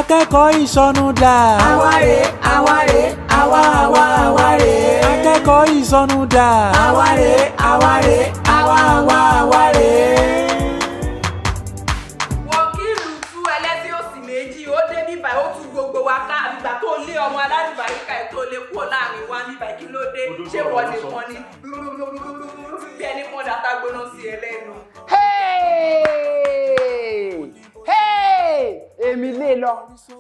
Akẹ́kọ̀ọ́ ìsọnù dà. Àwa rèé, àwa rèé, àwa rèé. Akẹ́kọ̀ọ́ ìsọnù dà. Àwa rèé, àwa rèé, àwa rèé. Wọ́kìlù tú ẹlẹ́sìn òsì méjì, ó dé níbàá ó tú gbogbo wa ká àbígbà tó lé ọmọ alálùbáríkà ẹ̀ tó lé kúrò láàrin wa níbàá kí ló dé ṣé wọ́n nìkan ni bí ẹni kan dàtà gbóná sí ẹ lẹ́nu. Èmi lè lọ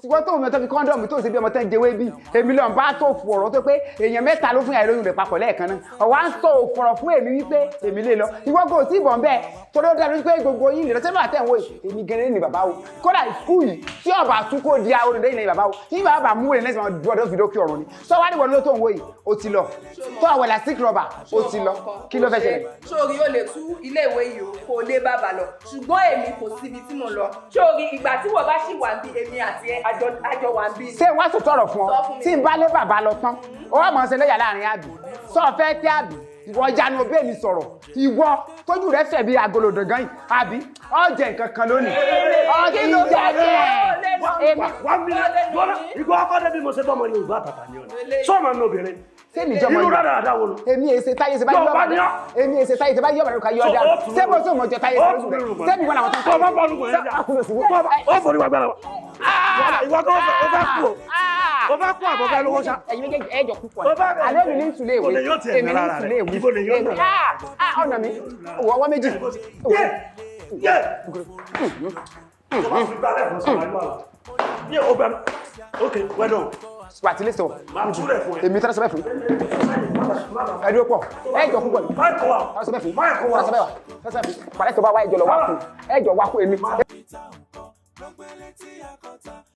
ṣùgbọ́n tó mọ̀ tó fi kọ́ńdọ̀mù tó ṣe bí ọmọ tán jẹ́wé bí èmi lọ bá tó fò ọ̀rọ̀ tó pé èèyàn mẹ́ta ló fún ìyá ìlóyún rẹ̀ papọ̀ lẹ́ẹ̀kan náà ọ̀wá ń sọ òfòrọ̀ fún èmi wípé èmi lè lọ ìwọ́n kò tí ìbọn bẹ́ẹ̀ torí ó dájú pé gbogbo yín lè lọ sẹ́fà tẹ̀ ń wò èmi gẹ́rẹ́ ní bàbá o kódà skul yìí tí ọba tún kó di àwọn olùdóyìn ní bàbá o tí bàbá mú wèrè lẹ́sìn àwọn ọdún fìdókì ọ̀run ni sọ wá níwọ̀n ló tó ń wò yìí ó ti lọ tó àwọn elastic rubber ó ti lọ kí ló fẹ́ ṣẹlẹ̀. sórí ó lè tú ilé ìwé yìí o kò lè bàbà lọ ṣùgbọ́n èmi kò síbi tí mo lọ sórí ìgbà tí wọ́n bá ṣì wà bí èmi àti ẹ àjọ wà bí. ṣé wọ́n sì tọrọ fún ọ tí n bá lé bàbá lọ tán ó wà mọ̀ ṣe lẹ́yà láàrin àbí sọ fẹ́ tẹ́ àbí ìwọ ìjánu ọbẹ̀ mi sọ̀rọ̀ ìwọ tójú rẹ fẹ̀ bí agolodò gan yìí àbí ọ̀jẹ̀ nǹkan kan lónìí ọ̀jẹ̀ ìjà rẹ̀ ìgbà ọkọ débi mo ṣe bọ́ ọmọ Yorùbá àtàtà ni ọ̀nà sọ́ọ̀mọ̀ ní obìnrin sẹ́mi ìjọba inú rárá àdáwọ̀ lọ. èmi èsè táyé ṣe bá yọ ọba èmi èsè táyé ṣe bá yọ ọba lóka yọ ọdá ṣé mo sọ mọ̀jọ táyé ṣe lóṣù rẹ̀ sẹ́mi wọn làwọn tó ń sọ. ọba bọ́ọ̀lù mọ̀ ẹ́ ó forí wa gbára wa. ìwọ kan ó fẹ́ kú o fẹ́ kú àbọ̀fẹ́ lówó sá. ẹ̀yin méjèèjì ẹ̀jọ̀ púpọ̀ alẹ́ mi ní ìtúlẹ̀ ìwé èmi ní ìtúlẹ̀ ìwé ọ̀nà mi ọwọ́ méjì. Okay, well done. Wàtí lè sọ. Èmi tẹ́lẹ̀ sọ bẹ́ẹ̀ fún. Ẹ̀dúró pọ̀. Ẹ̀jọ̀ púpọ̀ ni. Tẹ́lẹ̀ sọ bẹ́ẹ̀ fún. Tẹ́lẹ̀ sọ bẹ́ẹ̀ wà. Tẹ́lẹ̀ sọ bẹ́ẹ̀ fún. Pàdé tó bá wá ẹjọ́ lọ wá fún. Ẹjọ́ wá fún èmi.